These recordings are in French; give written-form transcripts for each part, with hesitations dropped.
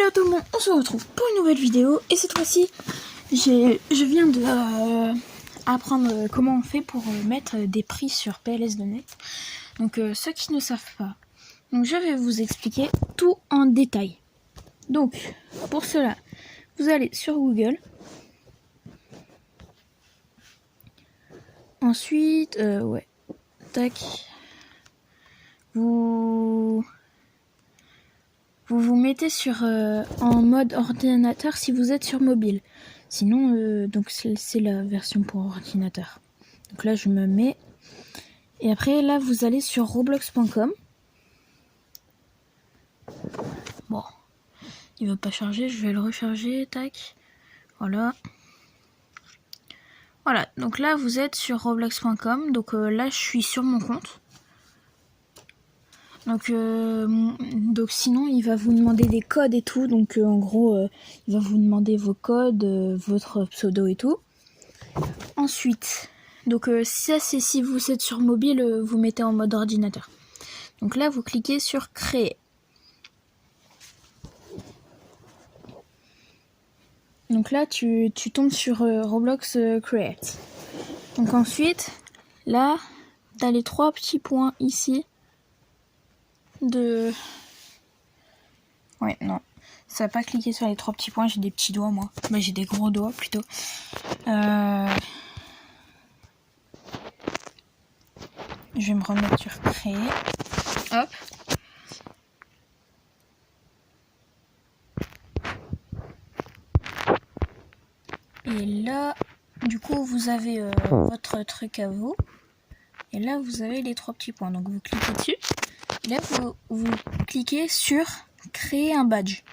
Hello tout le monde, on se retrouve pour une nouvelle vidéo et cette fois-ci je viens de apprendre comment on fait pour mettre des prix sur PLS.net. Donc ceux qui ne savent pas, donc je vais vous expliquer tout en détail. Donc pour cela, vous allez sur Google. Ensuite, vous mettez sur en mode ordinateur si vous êtes sur mobile. Sinon, donc c'est la version pour ordinateur. Donc là, je me mets. Et après, là, vous allez sur roblox.com. Bon, il veut pas charger. Je vais le recharger. Tac. Voilà. Voilà. Donc là, vous êtes sur roblox.com. Donc là, je suis sur mon compte. Donc sinon il va vous demander des codes et tout, donc en gros il va vous demander vos codes, votre pseudo et tout. Ensuite, donc ça c'est si vous êtes sur mobile, vous mettez en mode ordinateur. Donc là vous cliquez sur créer. Donc là tu tombes sur Roblox Create. Donc ensuite là t'as les trois petits points ici. Ouais, non. Ça va pas cliquer sur les trois petits points. J'ai des petits doigts, moi. Bah, j'ai des gros doigts, plutôt. Je vais me remettre sur créer. Hop. Et là, du coup, vous avez votre truc à vous. Et là, vous avez les trois petits points. Donc, vous cliquez dessus. Et là, vous cliquez sur créer un badge.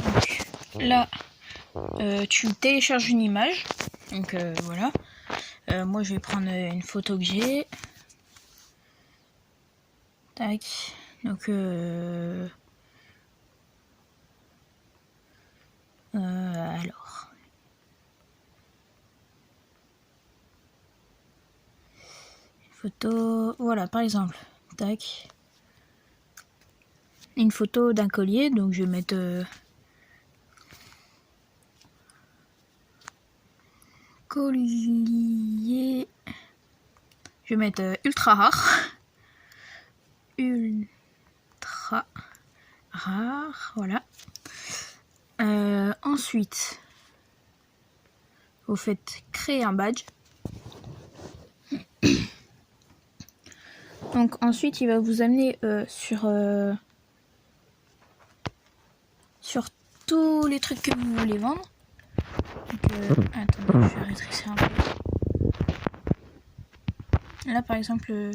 Donc, là, tu télécharges une image. Donc, voilà. Moi, je vais prendre une photo que j'ai. Tac. Donc, alors. Photo, voilà, par exemple, tac, une photo d'un collier, donc je vais mettre collier, je vais mettre ultra rare, voilà. Ensuite, vous faites créer un badge. Donc ensuite, il va vous amener sur tous les trucs que vous voulez vendre. Donc, attendez, je vais rétrécir un peu. Là, par exemple,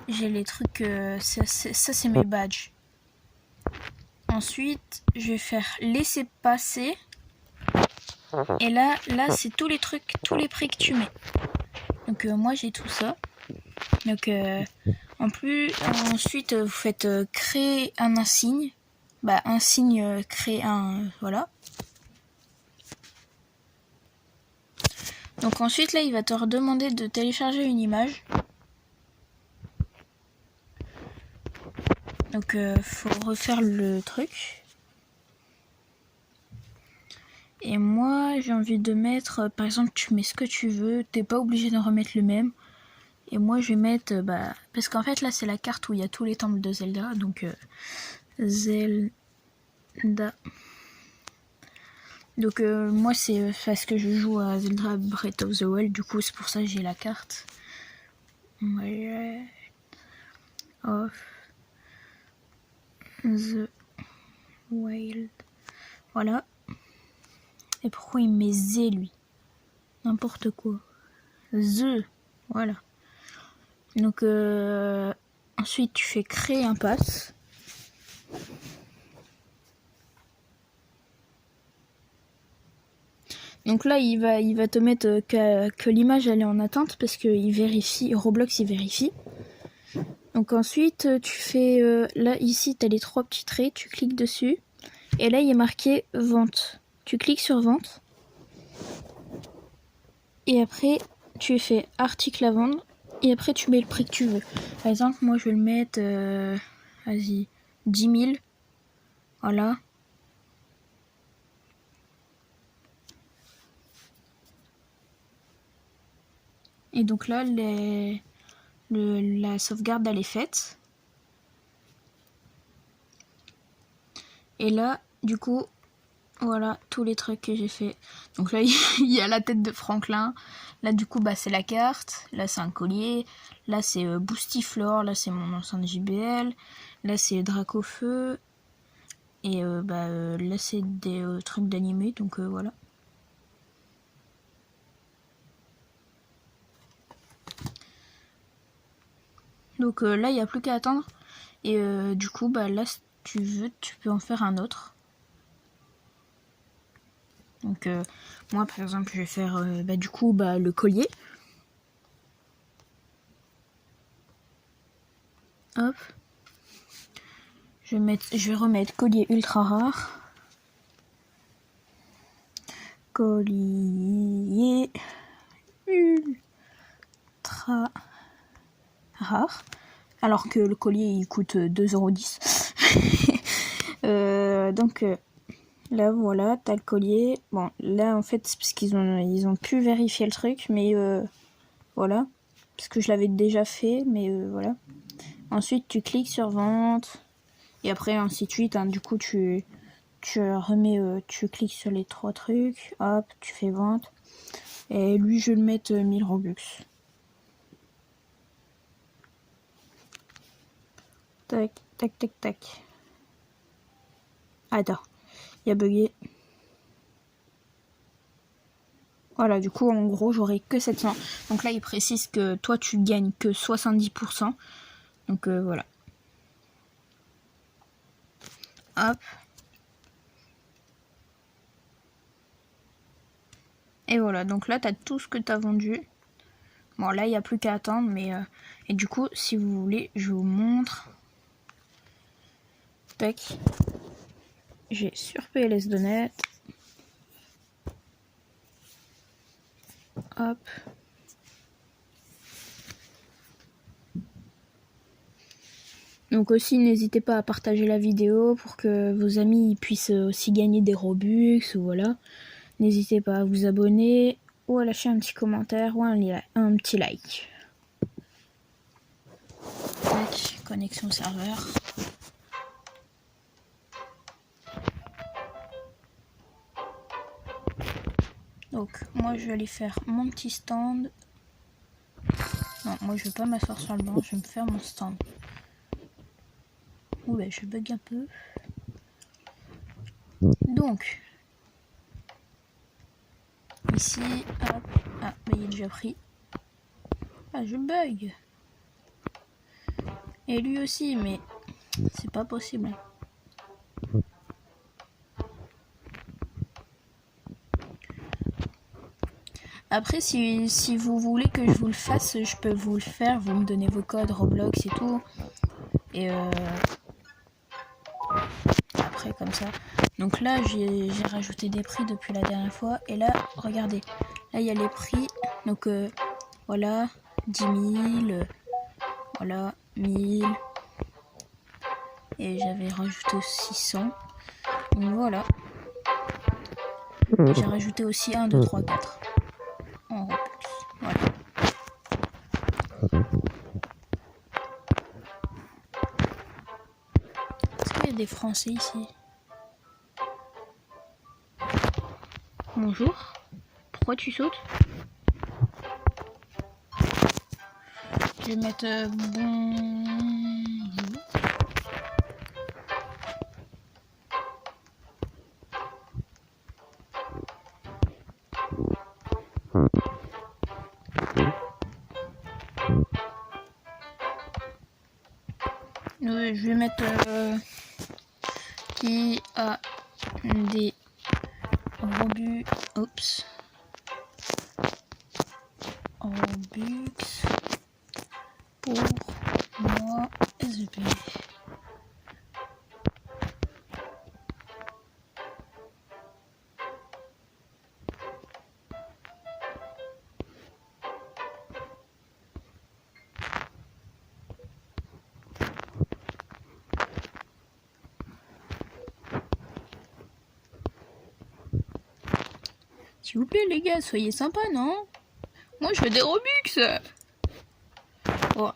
j'ai les trucs. Ça, c'est mes badges. Ensuite, je vais faire laisser passer. Et là, c'est tous les trucs, tous les prix que tu mets. Donc, moi, j'ai tout ça. Donc, ensuite, vous faites créer un insigne. Bah, un signe, créer un. Voilà. Donc, ensuite, là, il va te redemander de télécharger une image. Donc, faut refaire le truc. Et moi, j'ai envie de mettre, par exemple, tu mets ce que tu veux. T'es pas obligé de remettre le même. Et moi, je vais mettre, parce qu'en fait, là, c'est la carte où il y a tous les temples de Zelda. Donc, Zelda. Donc, moi, c'est parce que je joue à Zelda Breath of the Wild. Du coup, c'est pour ça que j'ai la carte. Breath of the Wild. Voilà. Et pourquoi il met Z, lui? N'importe quoi. The. Voilà. Donc, ensuite, tu fais créer un pass. Donc là, il va te mettre que l'image elle est en attente parce qu'il vérifie, Roblox il vérifie. Donc ensuite, tu fais, là ici, tu as les trois petits traits, tu cliques dessus. Et là, il est marqué vente. Tu cliques sur vente. Et après, tu fais article à vendre. Et après, tu mets le prix que tu veux. Par exemple, moi, je vais le mettre, vas-y, 10 000. Voilà. Et donc là, la sauvegarde, elle est faite. Et là, du coup, voilà tous les trucs que j'ai fait. Donc là, il y a la tête de Franklin. Là, du coup, bah, c'est la carte. Là, c'est un collier. Là, c'est Boostiflore. Là, c'est mon enceinte JBL. Là, c'est Dracofeu. Et là, c'est des trucs d'animé. Donc voilà. Donc là, il n'y a plus qu'à attendre. Et du coup, bah là, si tu veux, tu peux en faire un autre. Donc moi, par exemple, je vais faire du coup le collier. Hop. Je vais remettre collier ultra rare. Collier ultra rare. Alors que le collier il coûte 2,10 €. Donc là voilà, t'as le collier. Bon là en fait c'est parce qu'ils ont pu vérifier le truc, mais voilà. Parce que je l'avais déjà fait, mais voilà. Ensuite tu cliques sur vente. Et après ainsi de suite, hein, du coup tu remets, tu cliques sur les 3 trucs, hop, tu fais vente. Et lui je vais le mettre 1000 Robux. Tac, tac, tac, tac. Attends, il a bugué. Voilà, du coup, en gros, j'aurai que 700. Donc là, il précise que toi, tu gagnes que 70%. Donc voilà. Hop. Et voilà, donc là, tu as tout ce que tu as vendu. Bon, là, il n'y a plus qu'à attendre. Mais et du coup, si vous voulez, je vous montre. Tac. J'ai sur PLS.net. Hop. Donc aussi, n'hésitez pas à partager la vidéo pour que vos amis puissent aussi gagner des Robux, ou voilà. N'hésitez pas à vous abonner, ou à lâcher un petit commentaire, ou un petit like. Tac, connexion serveur. Donc, moi je vais aller faire mon petit stand. Non, moi je vais pas m'asseoir sur le banc, je vais me faire mon stand. Ouais, je bug un peu. Donc, ici, hop, ah, bah il est déjà pris. Ah, je bug. Et lui aussi, mais c'est pas possible. Après, si vous voulez que je vous le fasse, je peux vous le faire. Vous me donnez vos codes Roblox et tout. Et après, comme ça. Donc là, j'ai rajouté des prix depuis la dernière fois. Et là, regardez. Là, il y a les prix. Donc voilà, 10 000. Voilà, 1000. Et j'avais rajouté aussi 100. Donc voilà. Et j'ai rajouté aussi 1, 2, 3, 4. En Robux. Voilà. Est-ce qu'il y a des Français ici? Bonjour. Pourquoi tu sautes? Je vais mettre bonjour. Je vais mettre qui a des Robux. Oups. Robux pour moi SVP. S'il vous plaît les gars, soyez sympas, non? Moi je veux des Robux. Bon,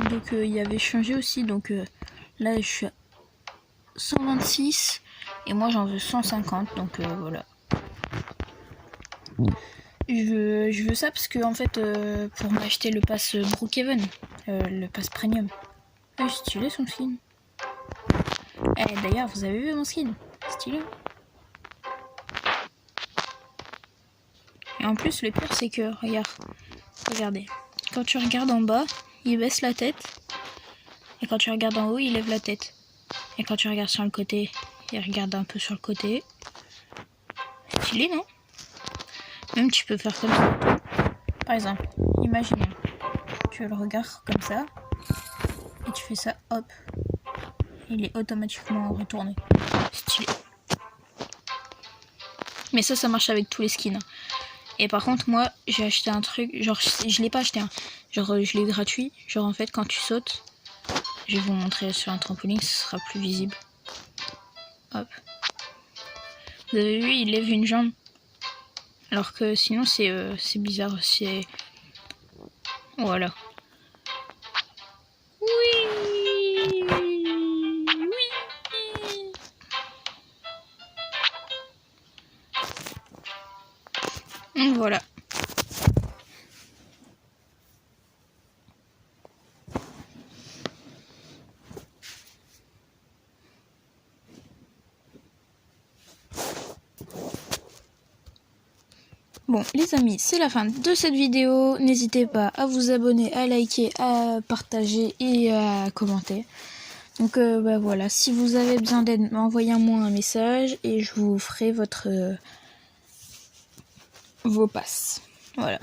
donc il y avait changé aussi, donc là je suis à 126 et moi j'en veux 150, donc voilà. Je veux ça parce que en fait pour m'acheter le pass Brookhaven, le pass premium. Ah, stylé son skin. Eh d'ailleurs vous avez vu mon skin? Stylé. Et en plus le pire c'est que regardez, quand tu regardes en bas, il baisse la tête. Et quand tu regardes en haut, il lève la tête. Et quand tu regardes sur le côté, il regarde un peu sur le côté. Stylé, non? Même tu peux faire comme ça. Par exemple, imagine, tu le regardes comme ça. Et tu fais ça, hop. Il est automatiquement retourné. Stylé. Mais ça marche avec tous les skins. Et par contre, moi, j'ai acheté un truc. Genre, je l'ai pas acheté. Genre, je l'ai gratuit. Genre, en fait, quand tu sautes, je vais vous montrer sur un trampoline, ce sera plus visible. Hop. Vous avez vu, il lève une jambe. Alors que sinon, c'est bizarre. C'est. Voilà. Oui. Oui. Donc voilà. Bon les amis, c'est la fin de cette vidéo. N'hésitez pas à vous abonner, à liker, à partager et à commenter. Donc bah voilà, si vous avez besoin d'aide, envoyez-moi un message et je vous ferai vos passes. Voilà.